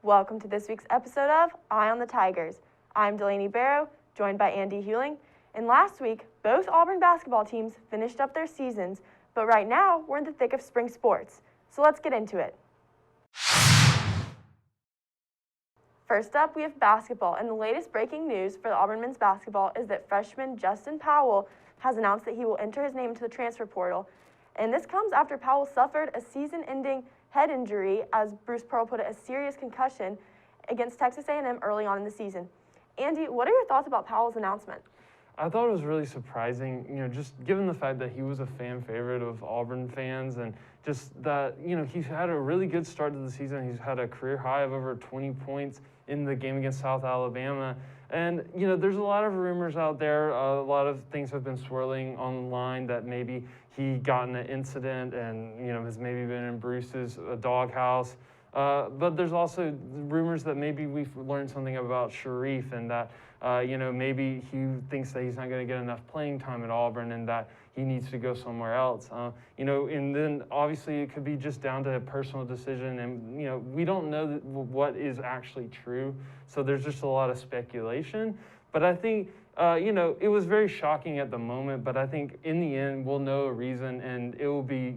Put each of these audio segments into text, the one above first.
Welcome to this week's episode of Eye on the Tigers. I'm Delaney Barrow, joined by Andy Hewling. And last week, both Auburn basketball teams finished up their seasons, but right now we're in the thick of spring sports. So let's get into it. First up, we have basketball, and the latest breaking news for the Auburn men's basketball is that freshman Justin Powell has announced that he will enter his name into the transfer portal. And this comes after Powell suffered a season-ending head injury, as Bruce Pearl put it, a serious concussion against Texas A&M early on in the season. Andy, what are your thoughts about Powell's announcement? I thought it was really surprising, just given the fact that he was a fan favorite of Auburn fans and just that, he's had a really good start to the season. He's had a career high of over 20 points in the game against South Alabama. And, there's a lot of rumors out there. A lot of things have been swirling online that maybe he got in an incident and, has maybe been in Bruce's doghouse. But there's also rumors that maybe we've learned something about Sharif and that, maybe he thinks that he's not going to get enough playing time at Auburn and that he needs to go somewhere else. And then obviously it could be just down to a personal decision. And, we don't know what is actually true. So there's just a lot of speculation. But I think, it was very shocking at the moment. But I think in the end, we'll know a reason and it will be,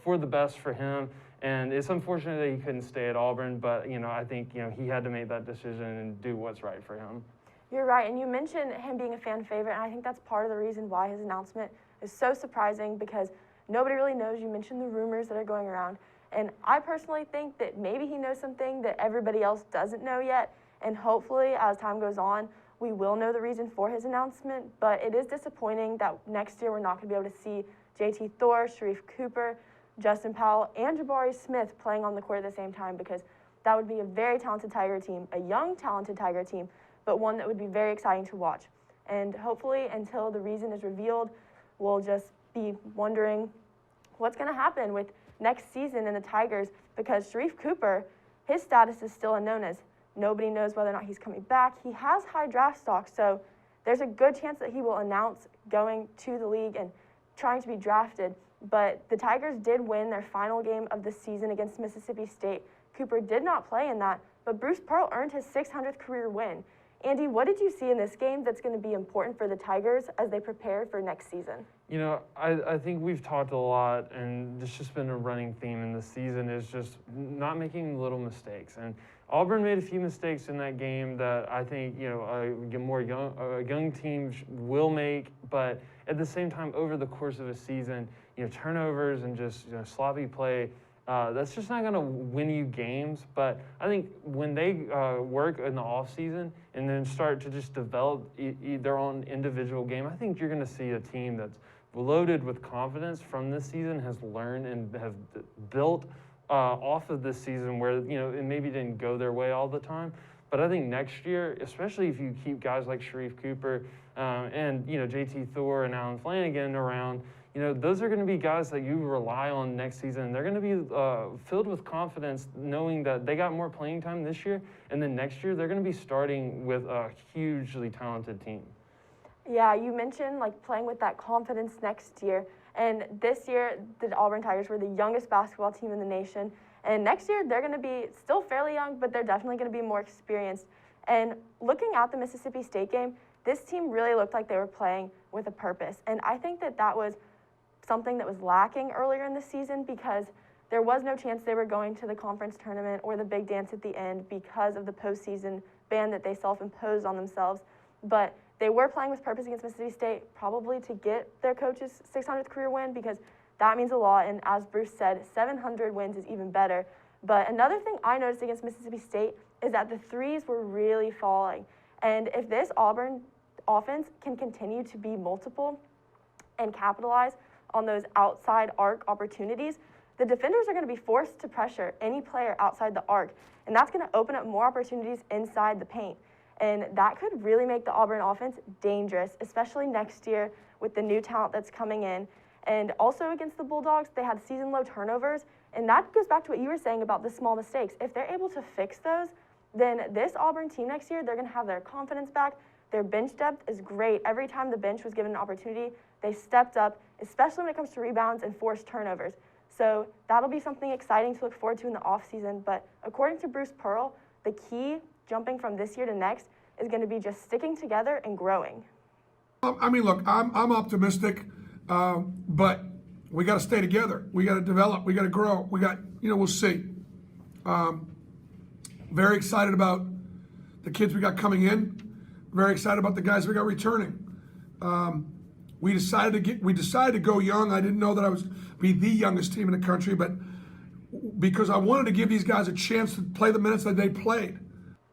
for the best for him. And it's unfortunate that he couldn't stay at Auburn, but, I think, he had to make that decision and do what's right for him. You're right, and you mentioned him being a fan favorite, and I think that's part of the reason why his announcement is so surprising, because nobody really knows. You mentioned the rumors that are going around, and I personally think that maybe he knows something that everybody else doesn't know yet, and hopefully, as time goes on, we will know the reason for his announcement, but it is disappointing that next year we're not going to be able to see JT Thor, Sharif Cooper, Justin Powell, and Jabari Smith playing on the court at the same time, because that would be a very talented Tiger team, a young, talented Tiger team, but one that would be very exciting to watch. And hopefully, until the reason is revealed, we'll just be wondering what's going to happen with next season in the Tigers, because Sharif Cooper, his status is still unknown, as nobody knows whether or not he's coming back. He has high draft stock, so there's a good chance that he will announce going to the league and trying to be drafted. But the Tigers did win their final game of the season against Mississippi State. Cooper did not play in that, but Bruce Pearl earned his 600th career win. Andy, what did you see in this game that's going to be important for the Tigers as they prepare for next season? I think we've talked a lot, and it's just been a running theme in the season is just not making little mistakes. And Auburn made a few mistakes in that game that I think, a young team will make, but at the same time, over the course of a season, turnovers and just sloppy play, that's just not going to win you games. But I think when they work in the offseason and then start to just develop their own individual game, I think you're going to see a team that's loaded with confidence from this season, has learned and have built off of this season where, it maybe didn't go their way all the time. But I think next year, especially if you keep guys like Sharif Cooper and, JT Thor and Alan Flanagan around, those are going to be guys that you rely on next season. They're going to be filled with confidence knowing that they got more playing time this year, and then next year they're going to be starting with a hugely talented team. Yeah, you mentioned playing with that confidence next year. And this year, the Auburn Tigers were the youngest basketball team in the nation. And next year, they're going to be still fairly young, but they're definitely going to be more experienced. And looking at the Mississippi State game, this team really looked like they were playing with a purpose. And I think that was something that was lacking earlier in the season, because there was no chance they were going to the conference tournament or the big dance at the end because of the postseason ban that they self-imposed on themselves. But they were playing with purpose against Mississippi State, probably to get their coach's 600th career win, because that means a lot. And as Bruce said, 700 wins is even better. But another thing I noticed against Mississippi State is that the threes were really falling. And if this Auburn offense can continue to be multiple and capitalize on those outside arc opportunities, the defenders are going to be forced to pressure any player outside the arc. And that's going to open up more opportunities inside the paint. And that could really make the Auburn offense dangerous, especially next year with the new talent that's coming in. And also against the Bulldogs, they had season-low turnovers. And that goes back to what you were saying about the small mistakes. If they're able to fix those, then this Auburn team next year, they're going to have their confidence back. Their bench depth is great. Every time the bench was given an opportunity, they stepped up, especially when it comes to rebounds and forced turnovers. So that'll be something exciting to look forward to in the offseason. But according to Bruce Pearl, the key jumping from this year to next is going to be just sticking together and growing. I mean, look, I'm optimistic, but we got to stay together. We got to develop. We got to grow. We'll see. Very excited about the kids we got coming in. Very excited about the guys we got returning. We decided to go young. I didn't know that I was be the youngest team in the country, but because I wanted to give these guys a chance to play the minutes that they played.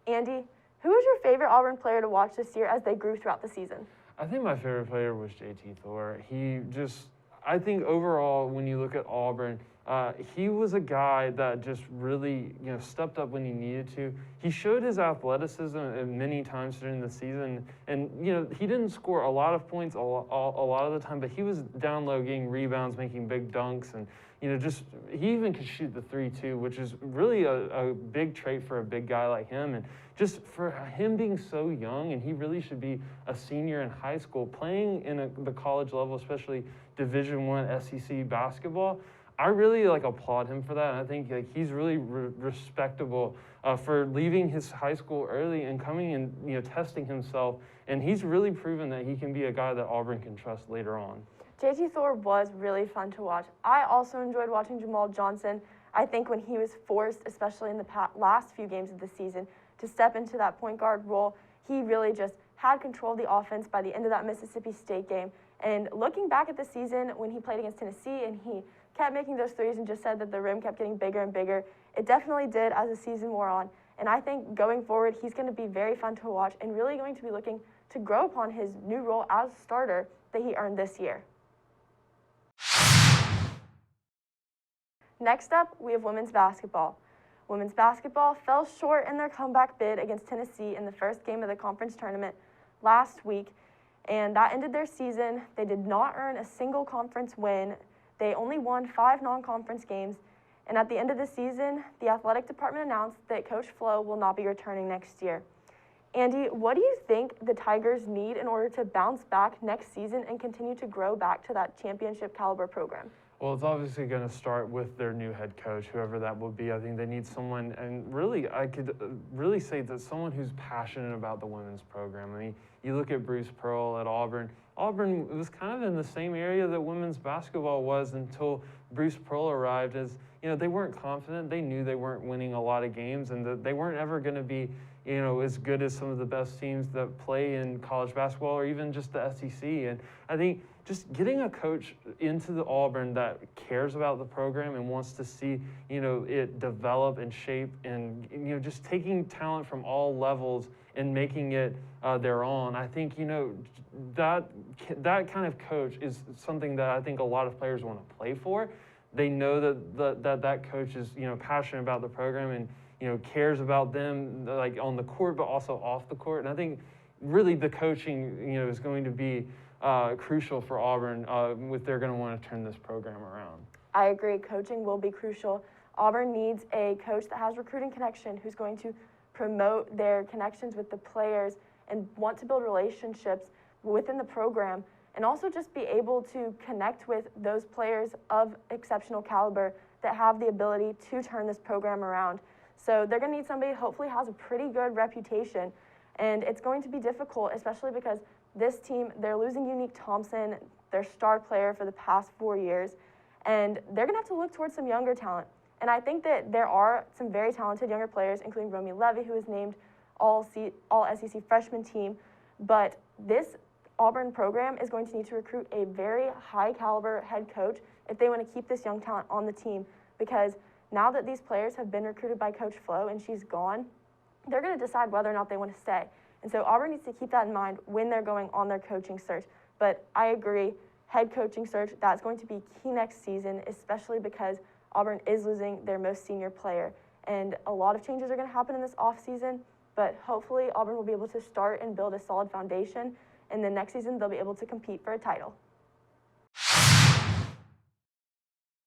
Andy, who was your favorite Auburn player to watch this year as they grew throughout the season? I think my favorite player was JT Thor. I think overall, when you look at Auburn, he was a guy that just really, stepped up when he needed to. He showed his athleticism many times during the season, and he didn't score a lot of points a lot of the time, but he was down low, getting rebounds, making big dunks, and he even could shoot the 3 too, which is really a big trait for a big guy like him. And just for him being so young, and he really should be a senior in high school, playing in the college level, especially Division I SEC basketball. I really applaud him for that, and I think he's really respectable for leaving his high school early and coming and testing himself. And he's really proven that he can be a guy that Auburn can trust later on. JT Thor was really fun to watch. I also enjoyed watching Jamal Johnson. I think when he was forced, especially in the last few games of the season, to step into that point guard role, he really just had control of the offense by the end of that Mississippi State game. And looking back at the season when he played against Tennessee and he kept making those threes and just said that the rim kept getting bigger and bigger, it definitely did as the season wore on. And I think going forward, he's going to be very fun to watch and really going to be looking to grow upon his new role as starter that he earned this year. Next up, we have women's basketball. Women's basketball fell short in their comeback bid against Tennessee in the first game of the conference tournament last week, and that ended their season. They did not earn a single conference win. They only won 5 non-conference games, and at the end of the season, the athletic department announced that Coach Flo will not be returning next year. Andy, what do you think the Tigers need in order to bounce back next season and continue to grow back to that championship caliber program? Well, it's obviously going to start with their new head coach, whoever that will be. I think they need someone, and really, I could really say that someone who's passionate about the women's program. I mean, you look at Bruce Pearl at Auburn. Auburn was kind of in the same area that women's basketball was until Bruce Pearl arrived. They weren't confident. They knew they weren't winning a lot of games, and that they weren't ever going to be, as good as some of the best teams that play in college basketball or even just the SEC. And I think just getting a coach into the Auburn that cares about the program and wants to see, it develop and shape, and, just taking talent from all levels and making it their own. I think, that kind of coach is something that I think a lot of players want to play for. They know that coach is, passionate about the program and, cares about them like on the court, but also off the court. And I think really the coaching, is going to be crucial for Auburn if they're going to want to turn this program around. I agree. Coaching will be crucial. Auburn needs a coach that has recruiting connection, who's going to promote their connections with the players and want to build relationships within the program, and also just be able to connect with those players of exceptional caliber that have the ability to turn this program around. So they're going to need somebody who hopefully has a pretty good reputation, and it's going to be difficult, especially because this team, they're losing Unique Thompson, their star player for the past 4 years, and they're going to have to look towards some younger talent. And I think that there are some very talented younger players, including Romy Levy, who is named all SEC freshman team. But this Auburn program is going to need to recruit a very high caliber head coach if they want to keep this young talent on the team. Because now that these players have been recruited by Coach Flo and she's gone, they're going to decide whether or not they want to stay. And so Auburn needs to keep that in mind when they're going on their coaching search. But I agree, head coaching search, that's going to be key next season, especially because Auburn is losing their most senior player. And a lot of changes are going to happen in this offseason, but hopefully Auburn will be able to start and build a solid foundation, and then next season they'll be able to compete for a title.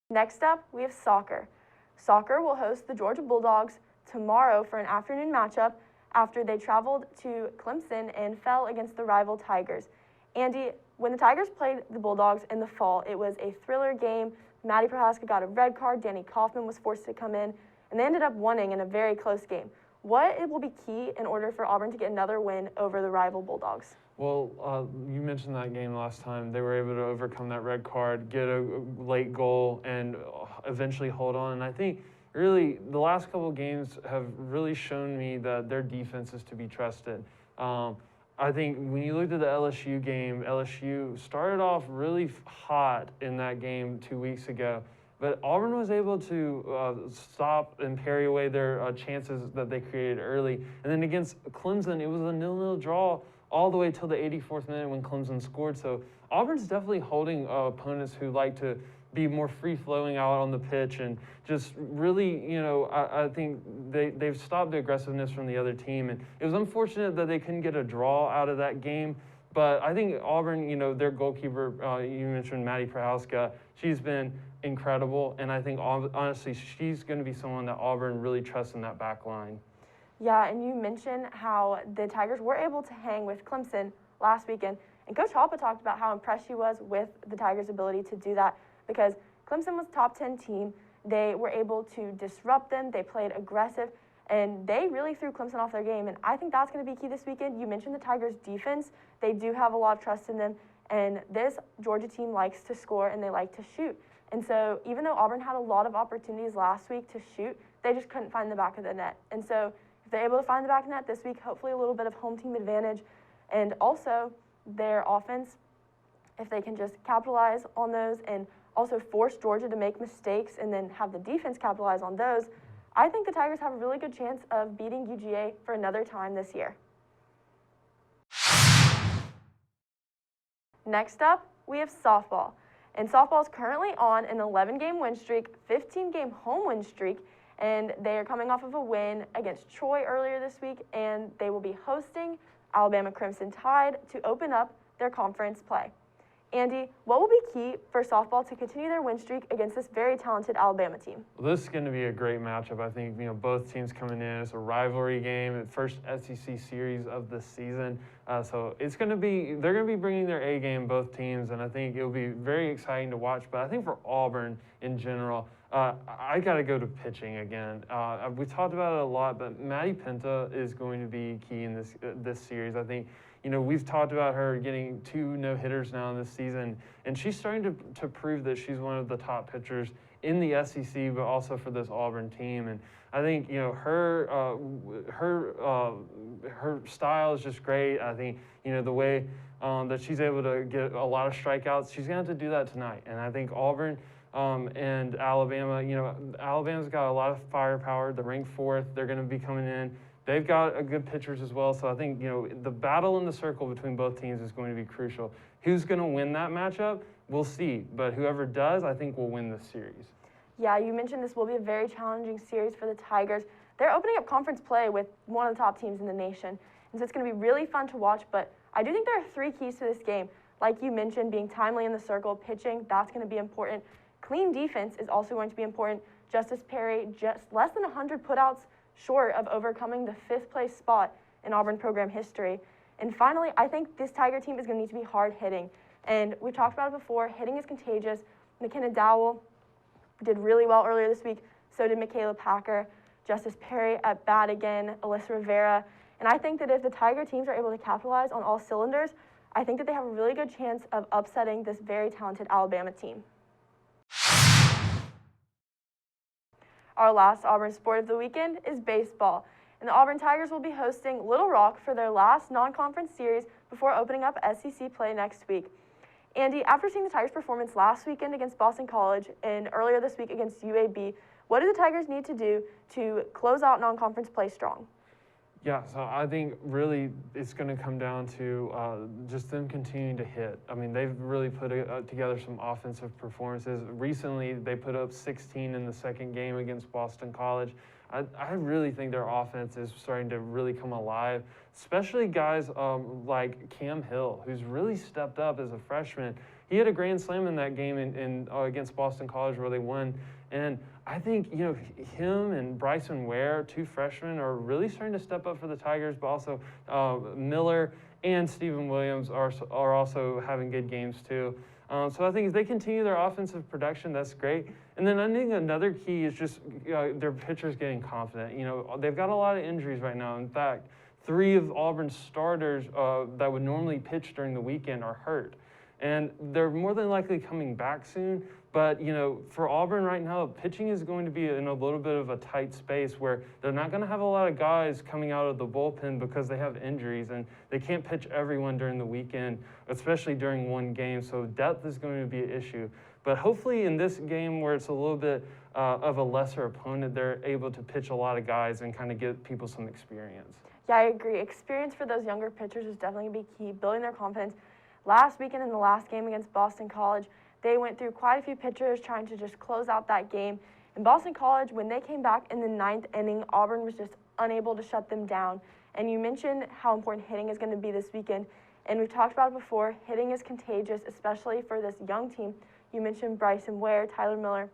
Next up, we have soccer. Soccer will host the Georgia Bulldogs tomorrow for an afternoon matchup after they traveled to Clemson and fell against the rival Tigers. Andy, when the Tigers played the Bulldogs in the fall, it was a thriller game. Maddie Prohaska got a red card, Danny Kaufman was forced to come in, and they ended up winning in a very close game. What it will be key in order for Auburn to get another win over the rival Bulldogs? Well, you mentioned that game last time. They were able to overcome that red card, get a late goal, and eventually hold on. And I think really the last couple of games have really shown me that their defense is to be trusted. I think when you looked at the LSU game, LSU started off really hot in that game 2 weeks ago. But Auburn was able to stop and parry away their chances that they created early. And then against Clemson, it was a 0-0 draw all the way till the 84th minute when Clemson scored. So Auburn's definitely holding opponents who like to be more free-flowing out on the pitch and just really, I think they've stopped the aggressiveness from the other team. And it was unfortunate that they couldn't get a draw out of that game. But I think Auburn, their goalkeeper, you mentioned Maddie Prohauska, she's been incredible. And I think, honestly, she's going to be someone that Auburn really trusts in that back line. Yeah, and you mentioned how the Tigers were able to hang with Clemson last weekend. And Coach Halpa talked about how impressed she was with the Tigers' ability to do that because Clemson was a top 10 team. They were able to disrupt them. They played aggressive, and they really threw Clemson off their game. And I think that's going to be key this weekend. You mentioned the Tigers' defense. They do have a lot of trust in them, and this Georgia team likes to score and they like to shoot. And so even though Auburn had a lot of opportunities last week to shoot, they just couldn't find the back of the net. And so if they're able to find the back of the net this week, hopefully a little bit of home team advantage. And also their offense, if they can just capitalize on those and also force Georgia to make mistakes and then have the defense capitalize on those, I think the Tigers have a really good chance of beating UGA for another time this year. Next up, we have softball. And softball is currently on an 11-game win streak, 15-game home win streak, and they are coming off of a win against Troy earlier this week, and they will be hosting Alabama Crimson Tide to open up their conference play. Andy, what will be key for softball to continue their win streak against this very talented Alabama team? Well, this is going to be a great matchup. I think, both teams coming in. It's a rivalry game, first SEC series of the season. So they're going to be bringing their A game, both teams, and I think it'll be very exciting to watch. But I think for Auburn in general, I got to go to pitching again. We talked about it a lot, but Maddie Penta is going to be key in this series. I think, we've talked about her getting 2 no-hitters now in this season, and she's starting to prove that she's one of the top pitchers in the SEC, but also for this Auburn team. And I think, her style is just great. I think, the way that she's able to get a lot of strikeouts, she's going to have to do that tonight. And I think Auburn and Alabama, Alabama's got a lot of firepower. They're ranked 4th. They're going to be coming in. They've got a good pitchers as well. So I think, the battle in the circle between both teams is going to be crucial. Who's going to win that matchup? We'll see. But whoever does, I think will win this series. Yeah, you mentioned this will be a very challenging series for the Tigers. They're opening up conference play with one of the top teams in the nation. And so it's going to be really fun to watch. But I do think there are 3 keys to this game. Like you mentioned, being timely in the circle, pitching, that's going to be important. Clean defense is also going to be important. Justice Perry, just less than 100 putouts short of overcoming the 5th place spot in Auburn program history. And finally, I think this Tiger team is going to need to be hard hitting. And we talked about it before, hitting is contagious. McKenna Dowell did really well earlier this week. So did Michaela Packer. Justice Perry at bat again, Alyssa Rivera. And I think that if the Tiger teams are able to capitalize on all cylinders, I think that they have a really good chance of upsetting this very talented Alabama team. Our last Auburn sport of the weekend is baseball. And the Auburn Tigers will be hosting Little Rock for their last non-conference series before opening up SEC play next week. Andy, after seeing the Tigers' performance last weekend against Boston College and earlier this week against UAB, what do the Tigers need to do to close out non-conference play strong? Yeah, so I think really it's going to come down to just them continuing to hit. I mean, they've really put together some offensive performances. Recently, they put up 16 in the second game against Boston College. I really think their offense is starting to really come alive, especially guys like Cam Hill, who's really stepped up as a freshman. He had a grand slam in that game against Boston College where they won. And I think, him and Bryson Ware, 2 freshmen, are really starting to step up for the Tigers, but also Miller and Stephen Williams are also having good games too. So I think if they continue their offensive production, that's great. And then I think another key is just their pitchers getting confident. They've got a lot of injuries right now. In fact, 3 of Auburn's starters that would normally pitch during the weekend are hurt. And they're more than likely coming back soon. But, for Auburn right now, pitching is going to be in a little bit of a tight space where they're not going to have a lot of guys coming out of the bullpen because they have injuries and they can't pitch everyone during the weekend, especially during one game. So depth is going to be an issue. But hopefully in this game where it's a little bit of a lesser opponent, they're able to pitch a lot of guys and kind of give people some experience. Yeah, I agree. Experience for those younger pitchers is definitely going to be key, building their confidence. Last weekend in the last game against Boston College, they went through quite a few pitchers trying to just close out that game. In Boston College, when they came back in the 9th inning, Auburn was just unable to shut them down. And you mentioned how important hitting is going to be this weekend. And we've talked about it before. Hitting is contagious, especially for this young team. You mentioned Bryson Ware, Tyler Miller.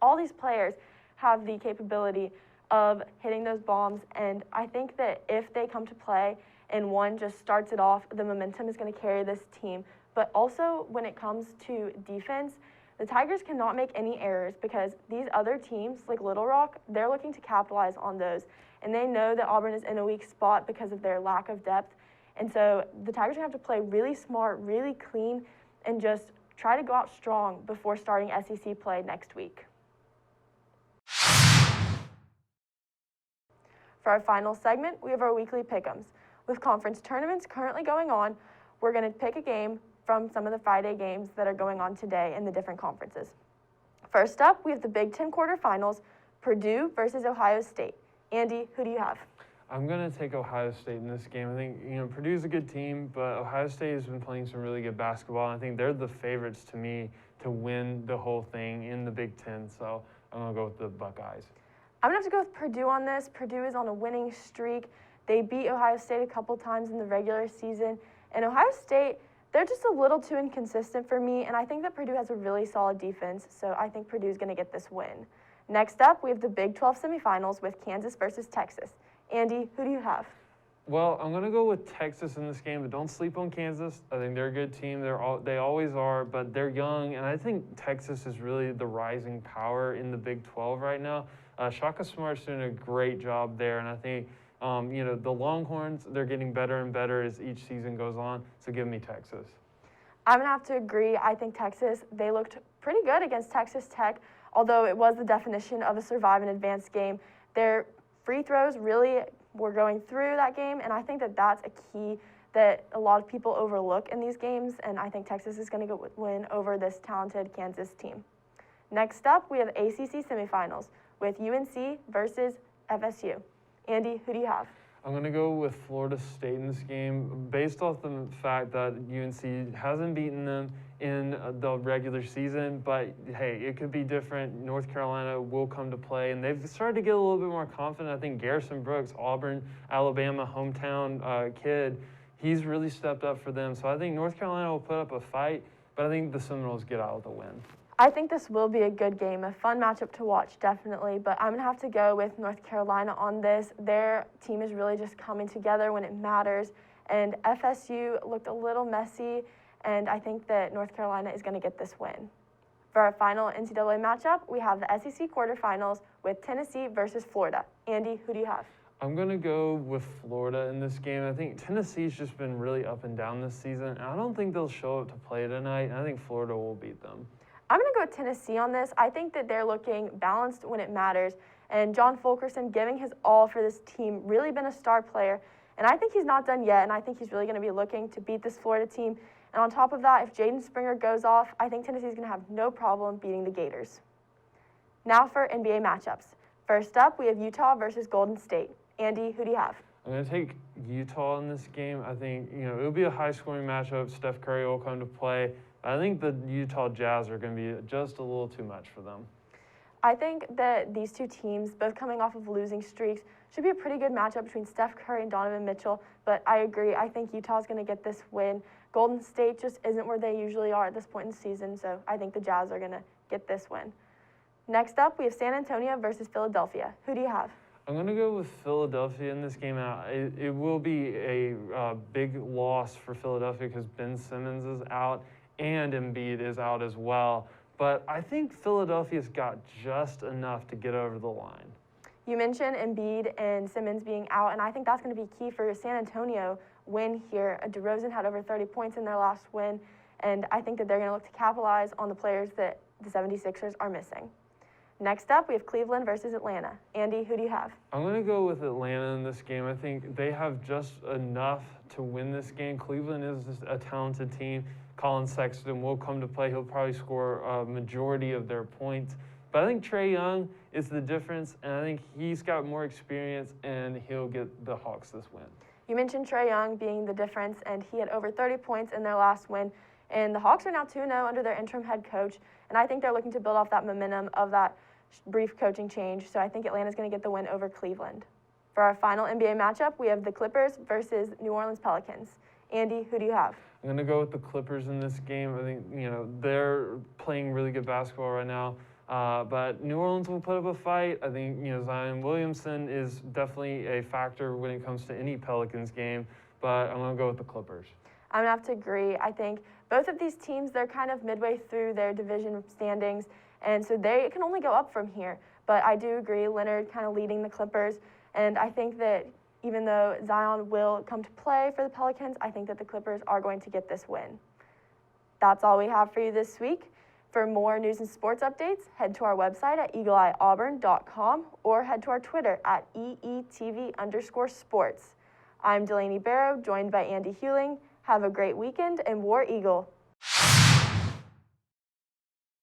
All these players have the capability of hitting those bombs. And I think that if they come to play and one just starts it off, the momentum is going to carry this team. But also, when it comes to defense, the Tigers cannot make any errors because these other teams, like Little Rock, they're looking to capitalize on those. And they know that Auburn is in a weak spot because of their lack of depth. And so the Tigers have to play really smart, really clean, and just try to go out strong before starting SEC play next week. For our final segment, we have our weekly pick'ems. With conference tournaments currently going on, we're going to pick a game from some of the Friday games that are going on today in the different conferences. First up, we have the Big Ten quarterfinals, Purdue versus Ohio State. Andy, who do you have? I'm going to take Ohio State in this game. I think, Purdue's a good team, but Ohio State has been playing some really good basketball. And I think they're the favorites to me to win the whole thing in the Big Ten. So I'm going to go with the Buckeyes. I'm going to have to go with Purdue on this. Purdue is on a winning streak. They beat Ohio State a couple times in the regular season. And Ohio State, they're just a little too inconsistent for me, and I think that Purdue has a really solid defense, so I think Purdue's going to get this win. Next up, we have the Big 12 semifinals with Kansas versus Texas. Andy, who do you have? Well, I'm going to go with Texas in this game, but don't sleep on Kansas. I think they're a good team. They always are, but they're young, and I think Texas is really the rising power in the Big 12 right now. Shaka Smart's doing a great job there, and I think the Longhorns, they're getting better and better as each season goes on, so give me Texas. I'm going to have to agree. I think Texas, they looked pretty good against Texas Tech, although it was the definition of a survive and advance game. Their free throws really were going through that game, and I think that that's a key that a lot of people overlook in these games, and I think Texas is going to win over this talented Kansas team. Next up, we have ACC semifinals with UNC versus FSU. Andy, who do you have? I'm going to go with Florida State in this game based off the fact that UNC hasn't beaten them in the regular season, but hey, it could be different. North Carolina will come to play, and they've started to get a little bit more confident. I think Garrison Brooks, Auburn, Alabama, hometown kid, he's really stepped up for them. So I think North Carolina will put up a fight, but I think the Seminoles get out with a win. I think this will be a good game, a fun matchup to watch, definitely, but I'm going to have to go with North Carolina on this. Their team is really just coming together when it matters, and FSU looked a little messy, and I think that North Carolina is going to get this win. For our final NCAA matchup, we have the SEC quarterfinals with Tennessee versus Florida. Andy, who do you have? I'm going to go with Florida in this game. I think Tennessee's just been really up and down this season, and I don't think they'll show up to play tonight, and I think Florida will beat them. I'm going to go with Tennessee on this. I think that they're looking balanced when it matters. And John Fulkerson giving his all for this team, really been a star player. And I think he's not done yet, and I think he's really going to be looking to beat this Florida team. And on top of that, if Jaden Springer goes off, I think Tennessee's going to have no problem beating the Gators. Now for NBA matchups. First up, we have Utah versus Golden State. Andy, who do you have? I'm going to take Utah in this game. I think, it'll be a high-scoring matchup. Steph Curry will come to play. I think the Utah Jazz are going to be just a little too much for them. I think that these two teams, both coming off of losing streaks, should be a pretty good matchup between Steph Curry and Donovan Mitchell. But I agree. I think Utah's going to get this win. Golden State just isn't where they usually are at this point in the season, so I think the Jazz are going to get this win. Next up, we have San Antonio versus Philadelphia. Who do you have? I'm going to go with Philadelphia in this game. It will be a big loss for Philadelphia because Ben Simmons is out. and Embiid is out as well. But I think Philadelphia's got just enough to get over the line. You mentioned Embiid and Simmons being out, and I think that's going to be key for San Antonio win here. DeRozan had over 30 points in their last win, and I think that they're going to look to capitalize on the players that the 76ers are missing. Next up, we have Cleveland versus Atlanta. Andy, who do you have? I'm going to go with Atlanta in this game. I think they have just enough to win this game. Cleveland is just a talented team. Colin Sexton will come to play. He'll probably score a majority of their points. But I think Trae Young is the difference, and I think he's got more experience, and he'll get the Hawks this win. You mentioned Trae Young being the difference, and he had over 30 points in their last win. And the Hawks are now 2-0 under their interim head coach, and I think they're looking to build off that momentum of that brief coaching change. So I think Atlanta's going to get the win over Cleveland. For our final NBA matchup, we have the Clippers versus New Orleans Pelicans. Andy, who do you have? I'm going to go with the Clippers in this game. I think, they're playing really good basketball right now. But New Orleans will put up a fight. I think, Zion Williamson is definitely a factor when it comes to any Pelicans game. But I'm going to go with the Clippers. I'm going to have to agree. I think both of these teams, they're kind of midway through their division standings, and so they can only go up from here. But I do agree, Leonard kind of leading the Clippers, and I think that even though Zion will come to play for the Pelicans, I think that the Clippers are going to get this win. That's all we have for you this week. For more news and sports updates, head to our website at eagleeyeauburn.com or head to our Twitter at EETV_sports. I'm Delaney Barrow, joined by Andy Hewling. Have a great weekend and War Eagle.